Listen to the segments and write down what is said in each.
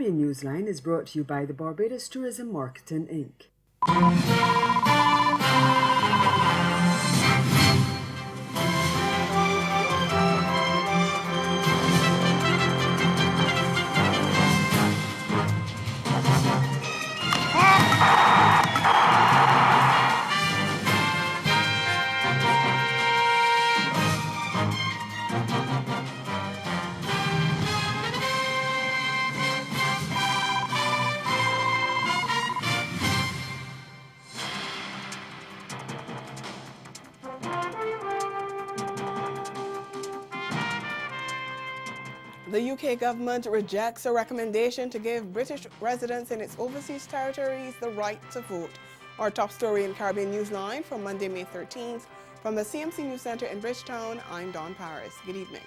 Caribbean Newsline is brought to you by the Barbados Tourism Marketing, Inc. The UK government rejects a recommendation to give British residents in its overseas territories the right to vote. Our top story in Caribbean Newsline from Monday, May 13th. From the CMC News Centre in Bridgetown, I'm Dawn Paris. Good evening.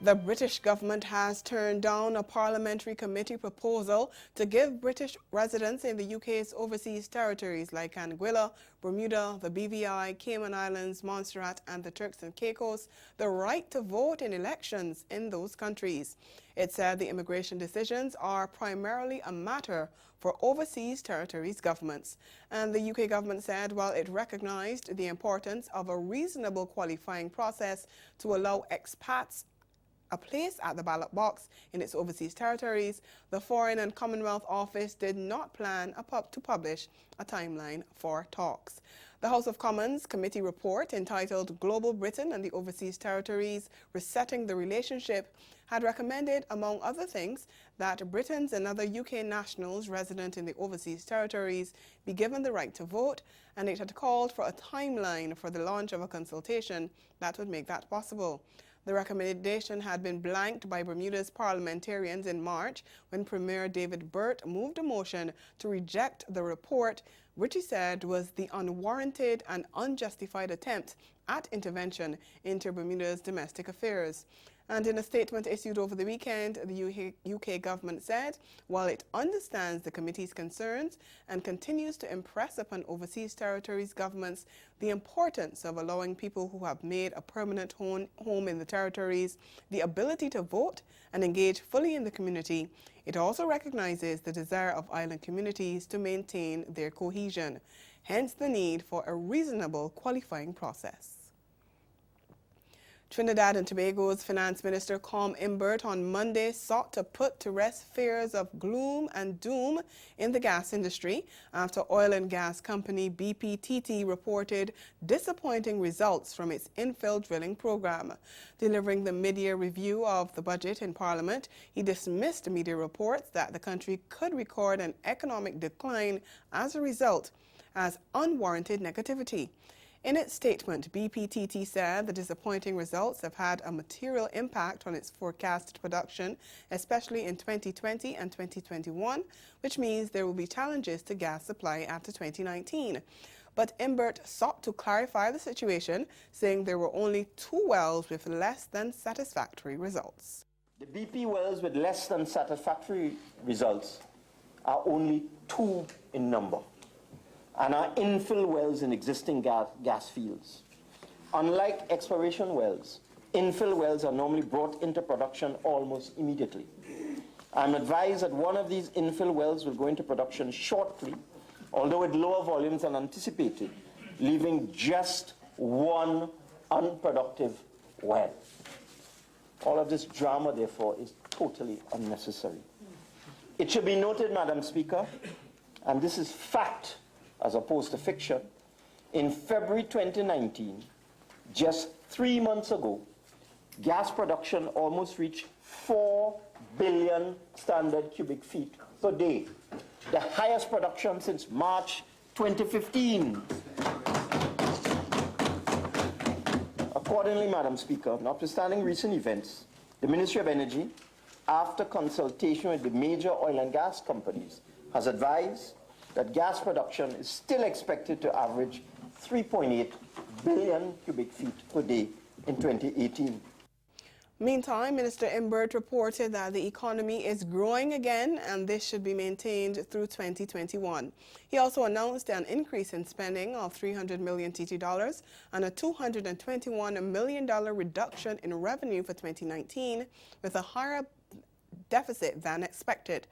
The British government has turned down a parliamentary committee proposal to give British residents in the UK's overseas territories like Anguilla, Bermuda, the BVI, Cayman Islands, Montserrat and the Turks and Caicos the right to vote in elections in those countries. It said the immigration decisions are primarily a matter for overseas territories governments. And the UK government said while it recognized the importance of a reasonable qualifying process to allow expats a place at the ballot box in its overseas territories, the Foreign and Commonwealth Office did not plan to publish a timeline for talks. The House of Commons committee report entitled Global Britain and the Overseas Territories Resetting the Relationship had recommended, among other things, that Britons and other UK nationals resident in the overseas territories be given the right to vote, and it had called for a timeline for the launch of a consultation that would make that possible. The recommendation had been blanked by Bermuda's parliamentarians in March when Premier David Burt moved a motion to reject the report, which he said was the unwarranted and unjustified attempt at intervention into Bermuda's domestic affairs. And in a statement issued over the weekend, the UK government said, while it understands the committee's concerns and continues to impress upon overseas territories governments the importance of allowing people who have made a permanent home in the territories the ability to vote and engage fully in the community, it also recognizes the desire of island communities to maintain their cohesion, hence the need for a reasonable qualifying process. Trinidad and Tobago's Finance Minister Com Imbert on Monday sought to put to rest fears of gloom and doom in the gas industry after oil and gas company BPTT reported disappointing results from its infill drilling program. Delivering the mid-year review of the budget in Parliament, he dismissed media reports that the country could record an economic decline as a result as unwarranted negativity. In its statement, BPTT said the disappointing results have had a material impact on its forecasted production, especially in 2020 and 2021, which means there will be challenges to gas supply after 2019. But Imbert sought to clarify the situation, saying there were only 2 wells with less than satisfactory results. The BP wells with less than satisfactory results are only 2 in number, and are infill wells in existing gas fields. Unlike exploration wells, infill wells are normally brought into production almost immediately. I'm advised that one of these infill wells will go into production shortly, although at lower volumes than anticipated, leaving just 1 unproductive well. All of this drama, therefore, is totally unnecessary. It should be noted, Madam Speaker, and this is fact as opposed to fiction, in February 2019, just 3 months ago, gas production almost reached 4 billion standard cubic feet per day, the highest production since March 2015. Accordingly, Madam Speaker, notwithstanding recent events, the Ministry of Energy, after consultation with the major oil and gas companies, has advised that gas production is still expected to average 3.8 billion cubic feet per day in 2018. Meantime, Minister Imbert reported that the economy is growing again and this should be maintained through 2021. He also announced an increase in spending of $300 million TT dollars and a $221 million reduction in revenue for 2019 with a higher deficit than expected.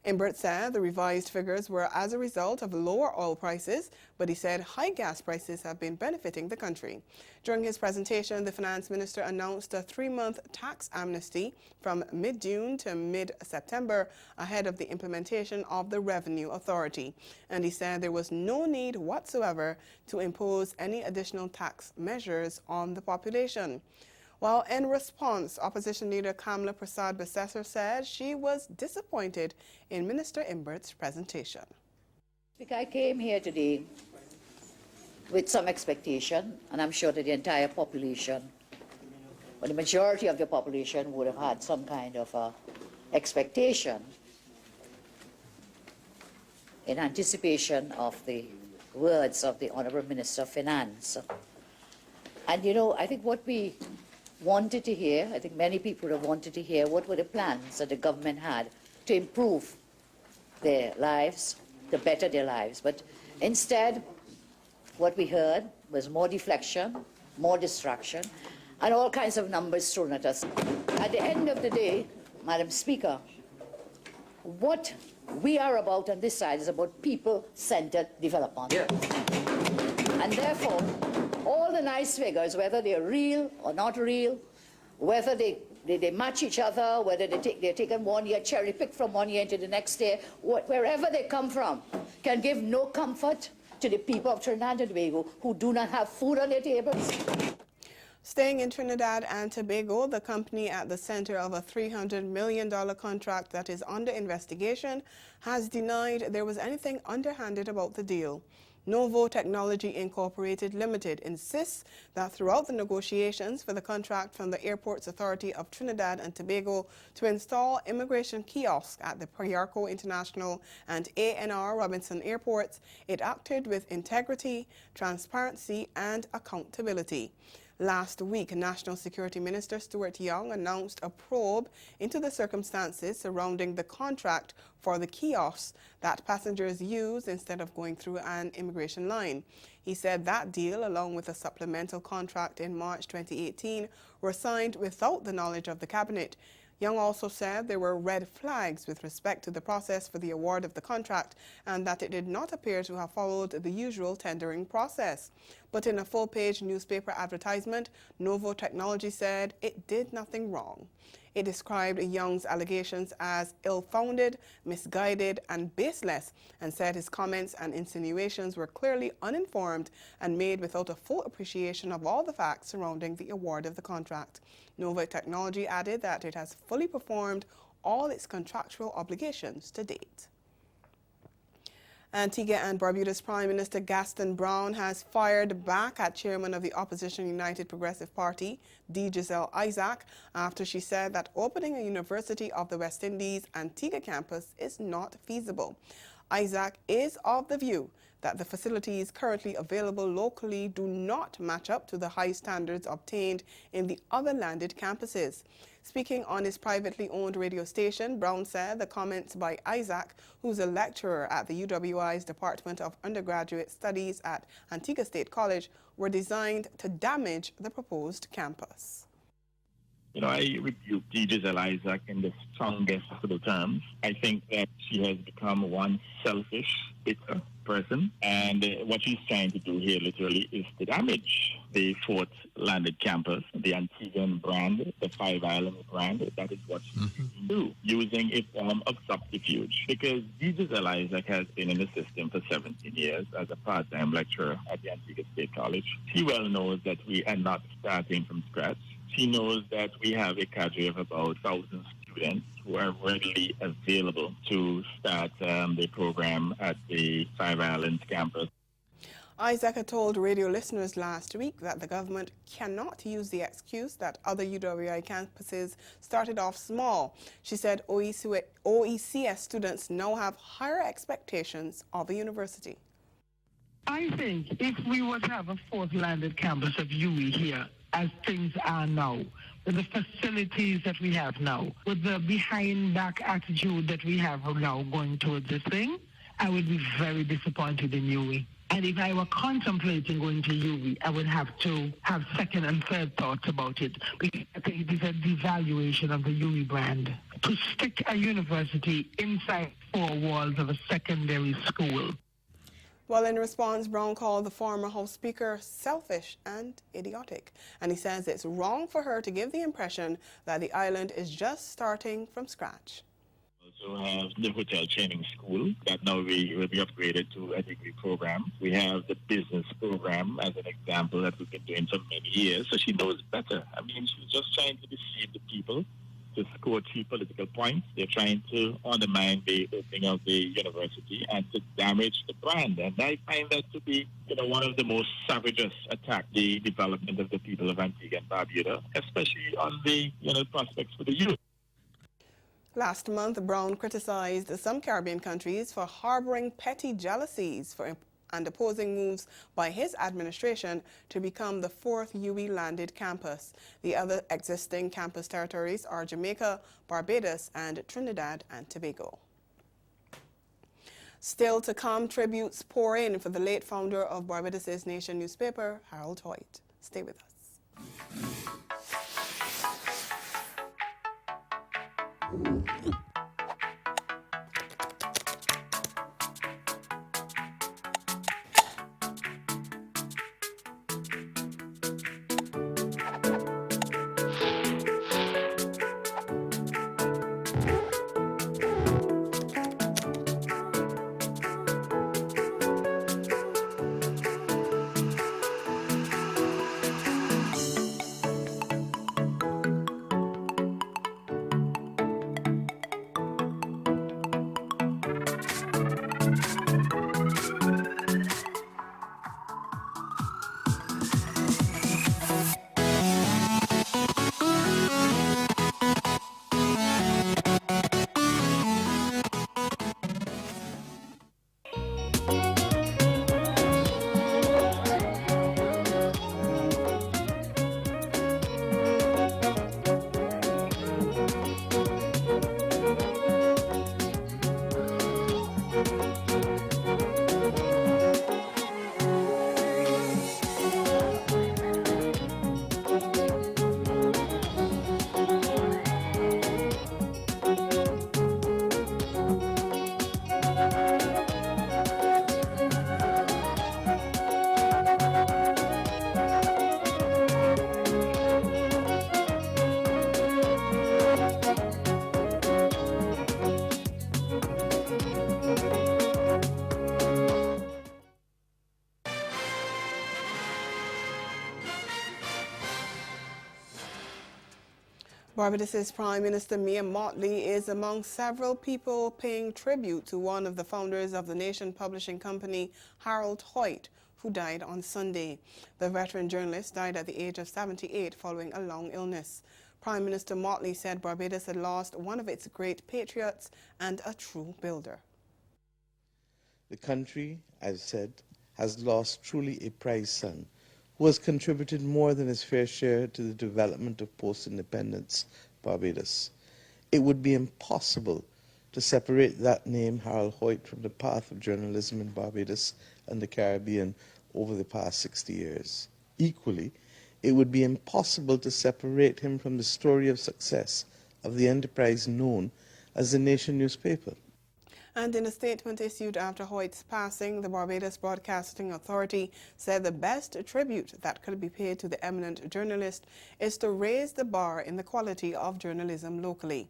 Imbert said the revised figures were as a result of lower oil prices, but he said high gas prices have been benefiting the country. During his presentation, the finance minister announced a 3-month tax amnesty from mid-June to mid-September ahead of the implementation of the Revenue Authority. And he said there was no need whatsoever to impose any additional tax measures on the population. While in response, opposition leader Kamala Prasad-Besesser said she was disappointed in Minister Imbert's presentation. I came here today with some expectation, and I'm sure that the entire population, or the majority of the population, would have had some kind of expectation in anticipation of the words of the Honourable Minister of Finance. And you know, I think what we wanted to hear, I think many people have wanted to hear what were the plans that the government had to improve their lives, to better their lives. But instead, what we heard was more deflection, more distraction, and all kinds of numbers thrown at us. At the end of the day, Madam Speaker, what we are about on this side is about people-centered development. Yeah. And therefore, all the nice figures, whether they're real or not real, whether they match each other, whether they're taken 1 year, cherry-picked from 1 year into the next year, wherever they come from, can give no comfort to the people of Trinidad and Tobago who do not have food on their tables. Staying in Trinidad and Tobago, the company at the center of a $300 million contract that is under investigation has denied there was anything underhanded about the deal. Novo Technology Incorporated Limited insists that throughout the negotiations for the contract from the Airports Authority of Trinidad and Tobago to install immigration kiosks at the Payarco International and ANR Robinson airports, it acted with integrity, transparency, and accountability. Last week, National Security Minister Stuart Young announced a probe into the circumstances surrounding the contract for the kiosks that passengers use instead of going through an immigration line. He said that deal, along with a supplemental contract in March 2018, were signed without the knowledge of the Cabinet. Young also said there were red flags with respect to the process for the award of the contract and that it did not appear to have followed the usual tendering process. But in a full-page newspaper advertisement, Novo Technology said it did nothing wrong. It described Young's allegations as ill-founded, misguided, and baseless, and said his comments and insinuations were clearly uninformed and made without a full appreciation of all the facts surrounding the award of the contract. Novo Technology added that it has fully performed all its contractual obligations to date. Antigua and Barbuda's Prime Minister Gaston Brown has fired back at chairman of the opposition United Progressive Party, D. Giselle Isaac, after she said that opening a University of the West Indies Antigua campus is not feasible. Isaac is of the view that the facilities currently available locally do not match up to the high standards obtained in the other landed campuses. Speaking on his privately owned radio station, Brown said the comments by Isaac, who's a lecturer at the UWI's Department of Undergraduate Studies at Antigua State College, were designed to damage the proposed campus. You know, I rebuke Giselle Isaac in the strongest possible terms. I think that she has become one selfish, bitter person, and what she's trying to do here literally is to damage the fourth landed campus, the Antiguan brand, the Five Islands brand. That is what she's do, using a form of subterfuge. Because Giselle Isaac has been in the system for 17 years as a part-time lecturer at the Antigua State College. She well knows that we are not starting from scratch. She knows that we have a cadre of about 1,000 students who are readily available to start the program at the Five Islands campus. Isaac had told radio listeners last week that the government cannot use the excuse that other UWI campuses started off small. She said OECS students now have higher expectations of a university. I think if we were to have a fourth landed campus of UE here, as things are now, with the facilities that we have now, with the behind-back attitude that we have now going towards this thing, I would be very disappointed in UE. And if I were contemplating going to UE, I would have to have second and third thoughts about it, because I think it is a devaluation of the UE brand. to stick a university inside four walls of a secondary school. Well, in response, Brown called the former House Speaker selfish and idiotic. And he says it's wrong for her to give the impression that the island is just starting from scratch. We also have the hotel training school that now will be upgraded to a degree program. We have the business program as an example that we've been doing for many years. So she knows better. I mean, she's just trying to deceive the people to score 3 political points. They're trying to undermine the opening of the university and to damage the brand. And I find that to be, one of the most savageous attacks, the development of the people of Antigua and Barbuda, especially on the, prospects for the youth. Last month, Brown criticized some Caribbean countries for harboring petty jealousies and opposing moves by his administration to become the 4th UE landed campus. The other existing campus territories are Jamaica, Barbados, and Trinidad and Tobago. Still to come, tributes pour in for the late founder of Barbados' Nation newspaper, Harold Hoyt. Stay with us. Barbados' Prime Minister Mia Mottley is among several people paying tribute to one of the founders of the Nation publishing company, Harold Hoyt, who died on Sunday. The veteran journalist died at the age of 78 following a long illness. Prime Minister Mottley said Barbados had lost one of its great patriots and a true builder. The country, as said, has lost truly a prize son who has contributed more than his fair share to the development of post-independence Barbados. It would be impossible to separate that name, Harold Hoyt, from the path of journalism in Barbados and the Caribbean over the past 60 years. Equally, it would be impossible to separate him from the story of success of the enterprise known as the Nation newspaper. And in a statement issued after Hoyt's passing, the Barbados Broadcasting Authority said the best tribute that could be paid to the eminent journalist is to raise the bar in the quality of journalism locally.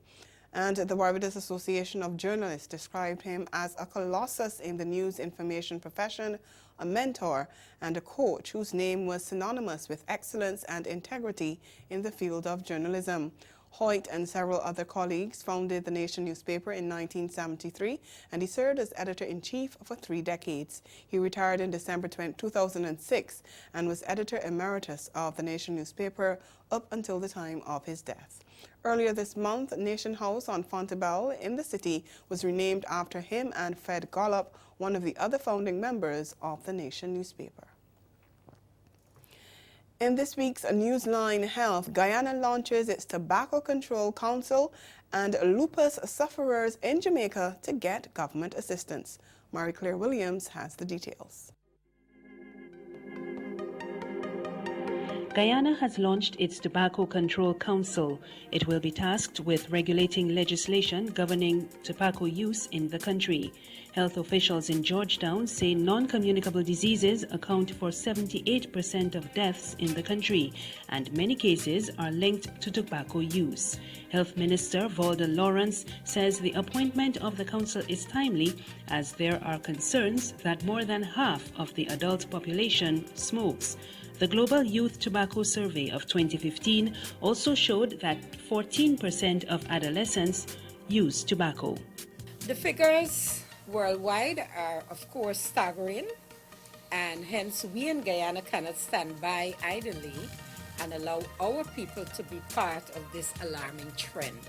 And the Barbados Association of Journalists described him as a colossus in the news information profession, a mentor, and a coach whose name was synonymous with excellence and integrity in the field of journalism. Hoyt and several other colleagues founded the Nation newspaper in 1973, and he served as editor-in-chief for 3 decades. He retired in December 2006 and was editor emeritus of the Nation newspaper up until the time of his death. Earlier this month, Nation House on Fontebelle in the city was renamed after him and Fred Gollop, one of the other founding members of the Nation newspaper. In this week's Newsline Health, Guyana launches its Tobacco Control Council and lupus sufferers in Jamaica to get government assistance. Marie-Claire Williams has the details. Guyana has launched its Tobacco Control Council. It will be tasked with regulating legislation governing tobacco use in the country. Health officials in Georgetown say non-communicable diseases account for 78% of deaths in the country, and many cases are linked to tobacco use. Health Minister Valda Lawrence says the appointment of the council is timely as there are concerns that more than half of the adult population smokes. The Global Youth Tobacco Survey of 2015 also showed that 14% of adolescents use tobacco. The figures worldwide are, of course, staggering, and hence we in Guyana cannot stand by idly and allow our people to be part of this alarming trend.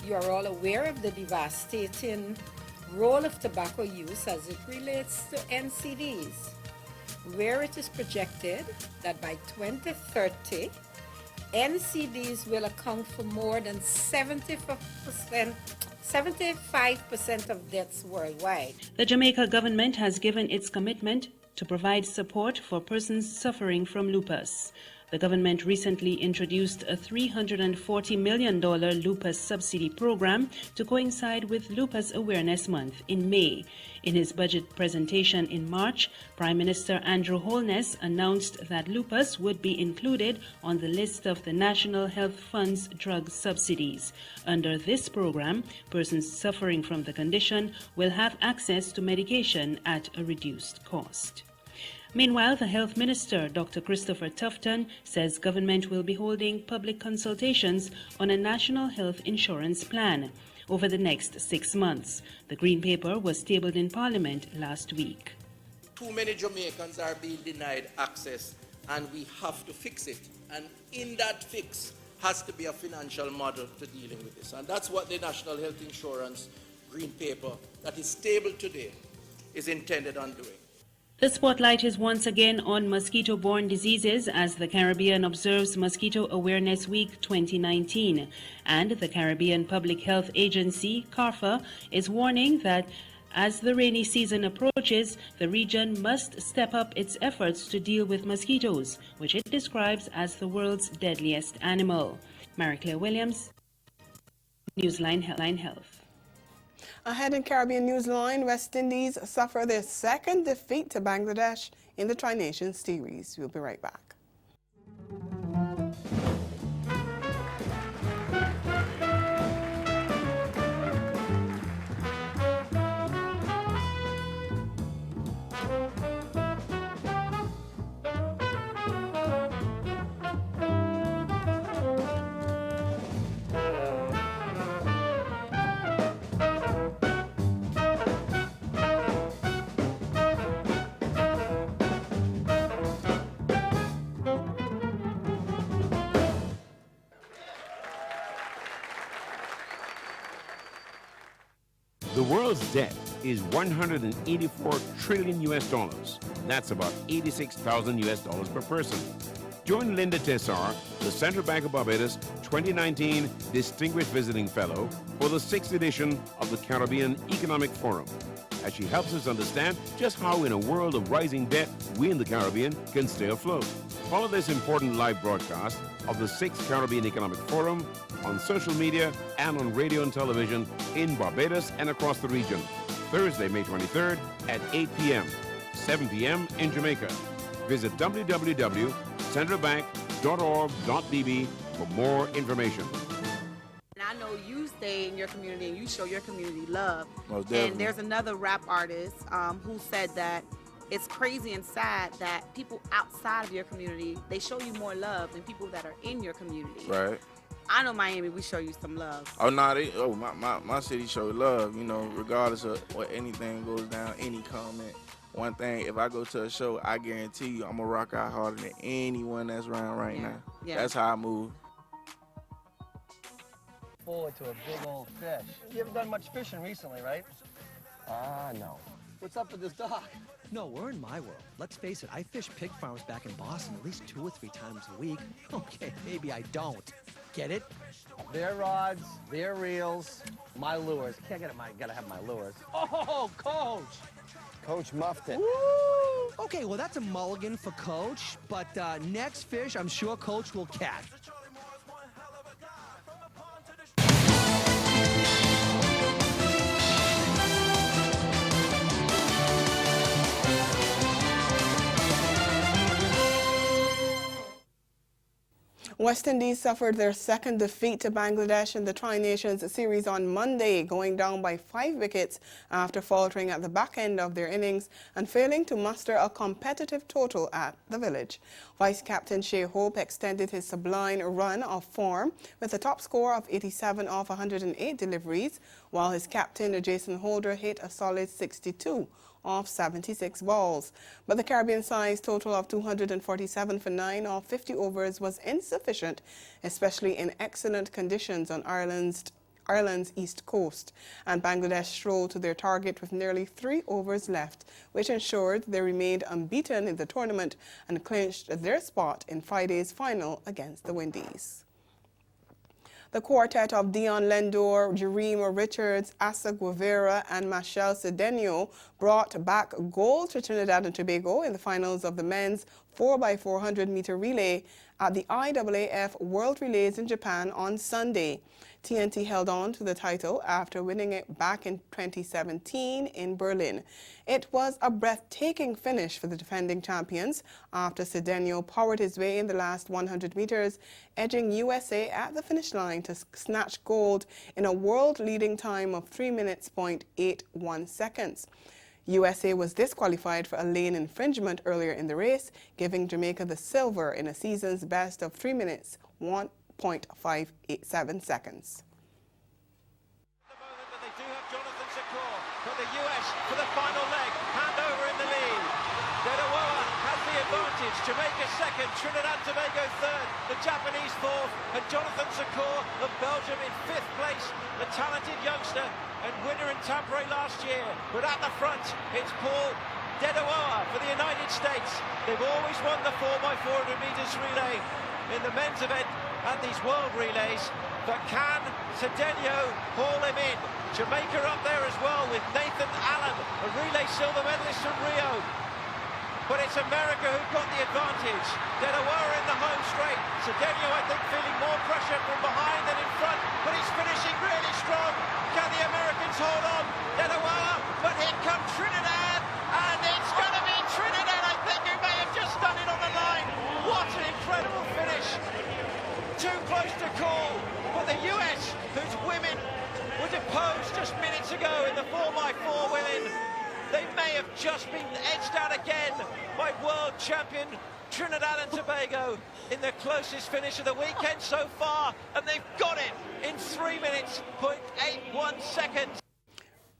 You are all aware of the devastating role of tobacco use as it relates to NCDs, where it is projected that by 2030, NCDs will account for more than 75% of deaths worldwide. The Jamaica government has given its commitment to provide support for persons suffering from lupus. The government recently introduced a $340 million lupus subsidy program to coincide with Lupus Awareness Month in May. In his budget presentation in March, Prime Minister Andrew Holness announced that lupus would be included on the list of the National Health Fund's drug subsidies. Under this program, persons suffering from the condition will have access to medication at a reduced cost. Meanwhile, the Health Minister, Dr. Christopher Tufton, says government will be holding public consultations on a national health insurance plan over the next 6 months. The Green Paper was tabled in Parliament last week. Too many Jamaicans are being denied access, and we have to fix it. And in that fix has to be a financial model to dealing with this. And that's what the National Health Insurance Green Paper that is tabled today is intended on doing. The spotlight is once again on mosquito-borne diseases as the Caribbean observes Mosquito Awareness Week 2019. And the Caribbean Public Health Agency, CARFA, is warning that as the rainy season approaches, the region must step up its efforts to deal with mosquitoes, which it describes as the world's deadliest animal. Mary-Claire Williams, Newsline Health. Ahead in Caribbean Newsline, West Indies suffer their second defeat to Bangladesh in the Tri-Nations Series. We'll be right back. The world's debt is 184 trillion US dollars. That's about 86,000 US dollars per person. Join Linda Tessar, the Central Bank of Barbados 2019 Distinguished Visiting Fellow for the 6th edition of the Caribbean Economic Forum, as she helps us understand just how in a world of rising debt, we in the Caribbean can stay afloat. Follow this important live broadcast of the 6th Caribbean Economic Forum on social media and on radio and television in Barbados and across the region. Thursday, May 23rd at 8 p.m., 7 p.m. in Jamaica. Visit www.centralbank.org.bb for more information. And I know you stay in your community and you show your community love. Most definitely. And there's another rap artist who said that it's crazy and sad that people outside of your community, they show you more love than people that are in your community. Right. I know Miami, we show you some love. Oh, no, my city show love, you know, regardless of what anything goes down, any comment. One thing, if I go to a show, I guarantee you I'm going to rock out harder than anyone that's around right now. Yeah. That's how I move. Forward to a big old fish. You haven't done much fishing recently, right? No. What's up with this dock? No, we're in my world. Let's face it, I fish pig farms back in Boston at least 2 or 3 times a week. Okay, maybe I don't. Get it? Their rods, their reels, my lures. Can't get it, gotta have my lures. Oh, Coach! Coach muffed it. Woo! Okay, well, that's a mulligan for Coach, but next fish, I'm sure Coach will catch. West Indies suffered their second defeat to Bangladesh in the Tri-Nations series on Monday, going down by 5 wickets after faltering at the back end of their innings and failing to muster a competitive total at the village. Vice-captain Shea Hope extended his sublime run of form with a top score of 87 off 108 deliveries, while his captain Jason Holder hit a solid 62 off 76 balls. But the Caribbean side's total of 247 for 9 off 50 overs was insufficient, especially in excellent conditions on Ireland's east coast, and Bangladesh strolled to their target with nearly 3 overs left, which ensured they remained unbeaten in the tournament and clinched their spot in Friday's final against the Windies. The quartet of Dion Lendor, Jerima Richards, Asa Guevara, and Machel Cedeno brought back gold to Trinidad and Tobago in the finals of the men's 4x400-meter relay at the IAAF World Relays in Japan on Sunday. TNT held on to the title after winning it back in 2017 in Berlin. It was a breathtaking finish for the defending champions after Cedeno powered his way in the last 100 meters, edging USA at the finish line to snatch gold in a world-leading time of 3 minutes, 0.81 seconds. USA was disqualified for a lane infringement earlier in the race, giving Jamaica the silver in a season's best of 3 minutes, 1.587 seconds. For the US for the final leg, hand over in the lead. Dedawoa has the advantage. Jamaica second, Trinidad and Tobago third, the Japanese fourth, and Jonathan Sakor of Belgium in 5th place, the talented youngster and winner in Tampere last year. But at the front, it's Paul Dedawoa for the United States. They've always won the 4x400 meters relay in the men's event and these world relays. But can Cedeno haul him in? Jamaica up there as well with Nathan Allen, a relay silver medalist from Rio. But it's America who got the advantage. Dedawoa in the home straight. Cedeno, I think, feeling more pressure from behind than in front, but he's finishing really strong. Can the Americans hold on? Dedawoa, but here comes Trinidad, and it's going to be Trinidad, I think, who may have just done it on the line. What an incredible finish. Too close to call, but the US, whose women were deposed just minutes ago in the 4x4 women, they may have just been edged out again by world champion Trinidad and Tobago in the closest finish of the weekend so far, and they've got it in 3 minutes, 0.81 seconds.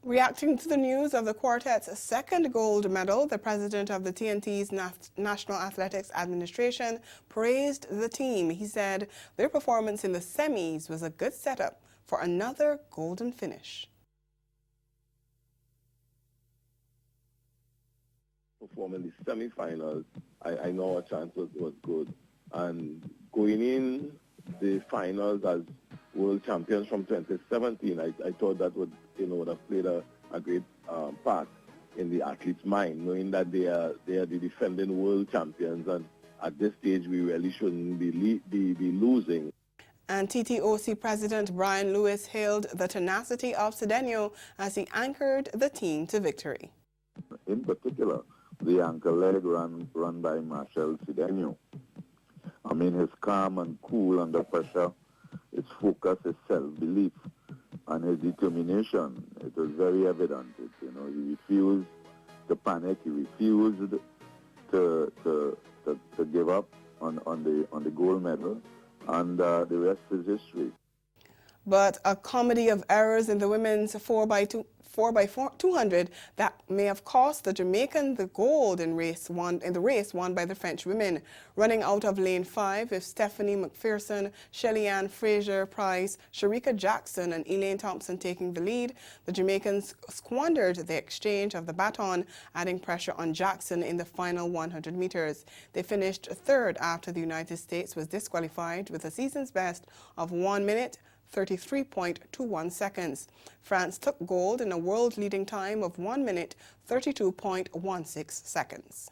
Reacting to the news of the quartet's second gold medal, the president of the TNT's National Athletics Administration praised the team. He said their performance in the semis was a good setup for another golden finish. Perform in the semi-finals, I know our chance was good. And going in the finals as world champions from 2017, I thought that would have played a great part in the athlete's mind, knowing that they are the defending world champions, and at this stage we really shouldn't be losing. And TTOC President Brian Lewis hailed the tenacity of Cedeno as he anchored the team to victory. In particular, the anchor leg run by Machel Cedeno. I mean, his calm and cool under pressure, his focus, his self-belief, and his determination. It was very evident. He refused to panic. He refused to give up on the gold medal, and the rest is history. But a comedy of errors in the women's 4x200 that may have cost the Jamaican the gold in the race won by the French women. Running out of lane 5 with Stephanie McPherson, Shelly-Ann Fraser-Price, Sharika Jackson and Elaine Thompson taking the lead, the Jamaicans squandered the exchange of the baton, adding pressure on Jackson in the final 100 meters. They finished third after the United States was disqualified with a season's best of 1 minute, 33.21 seconds. France took gold in a world-leading time of 1 minute 32.16 seconds.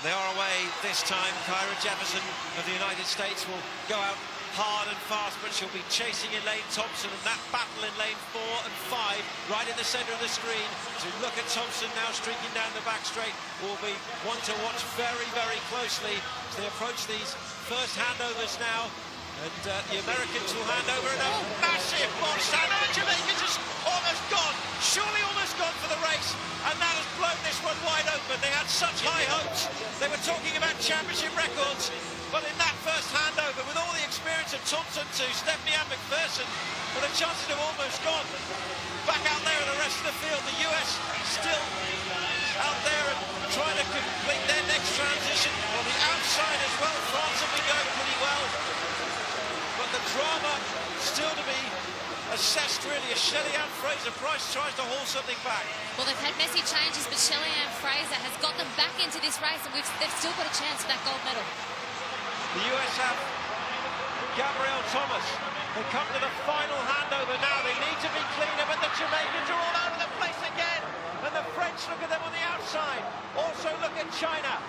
They are away this time. Kyra Jefferson of the United States will go out hard and fast, but she'll be chasing Elaine Thompson, and that battle in lane 4 and 5, right in the centre of the screen. To look at Thompson now streaking down the back straight will be one to watch very, very closely as they approach these first handovers now. And the Americans will hand over in a massive box. And Jamaica's just almost gone, surely almost gone for the race. And that has blown this one wide open. They had such high hopes. They were talking about championship records. But in that first handover, with all the experience of Thompson to Stephanie Ann McPherson, well, the chances have almost gone. Back out there in the rest of the field, the US still out there and trying to complete their next transition. On the outside as well, France have been going pretty well. But the drama still to be assessed, really, as Shelly-Ann Fraser-Price tries to haul something back. Well, they've had messy changes, but Shelly-Ann Fraser has got them back into this race, and they've still got a chance for that gold medal. The US have Gabrielle Thomas. They come to the final handover now. They need to be cleaner, but the Jamaicans are all over the place again. And the French look at them on the outside. Also look at China.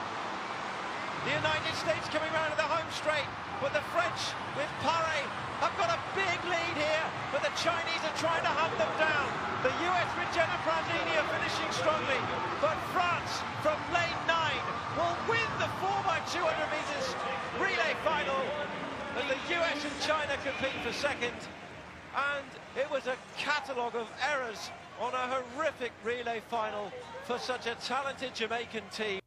The United States coming round to the home straight, but the French with Paré have got a big lead here, but the Chinese are trying to hunt them down. The US with Jenna Brandini are finishing strongly, but France from lane 9 will win the 4x200 meters relay final as the US and China compete for second. And it was a catalogue of errors on a horrific relay final for such a talented Jamaican team.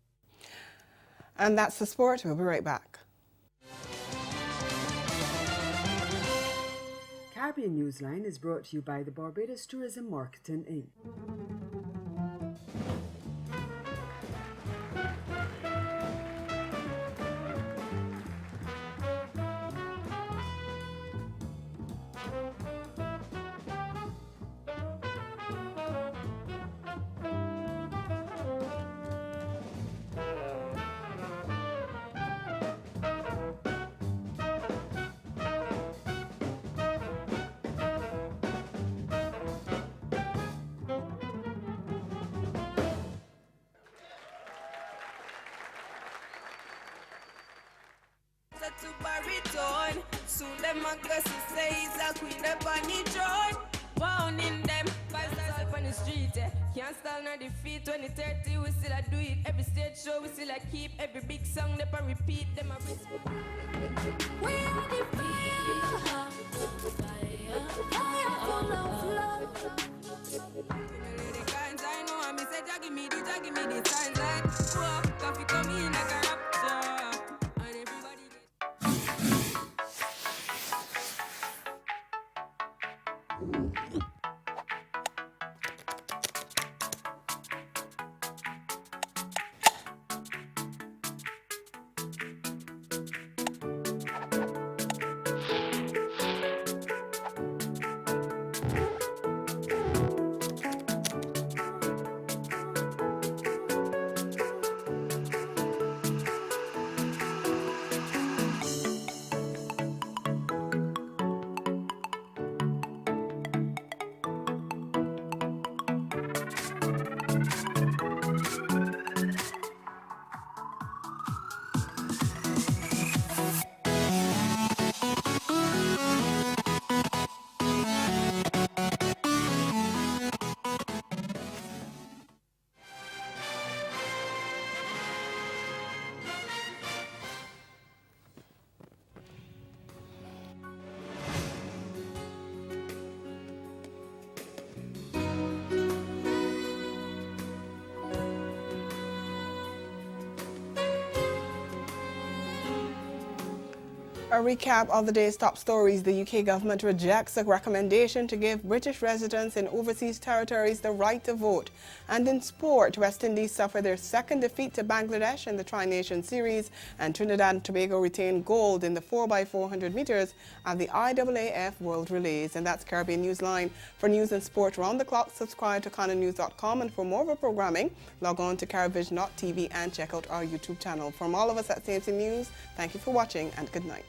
And that's the sport. We'll be right back. Caribbean Newsline is brought to you by the Barbados Tourism Marketing Inc. To baritone, soon them a guess to say he's a queen up on the throne. Pounding them, five stars up on the street, can't stall nor defeat. 2030 we still a do it, every stage show we still a keep, every big song they a repeat them a we are the fire, fire full of love. The kinds I know, I me say give me the signs like whoa, coffee come in like a rapture. A recap of the day's top stories. The UK government rejects a recommendation to give British residents in overseas territories the right to vote. And in sport, West Indies suffered their second defeat to Bangladesh in the Tri-Nation Series, and Trinidad and Tobago retained gold in the 4x400 meters at the IAAF World Relays. And that's Caribbean Newsline. For news and sport around the clock, subscribe to CanadaNews.com, and for more of our programming, log on to CaribVision.tv and check out our YouTube channel. From all of us at CMC News, thank you for watching and good night.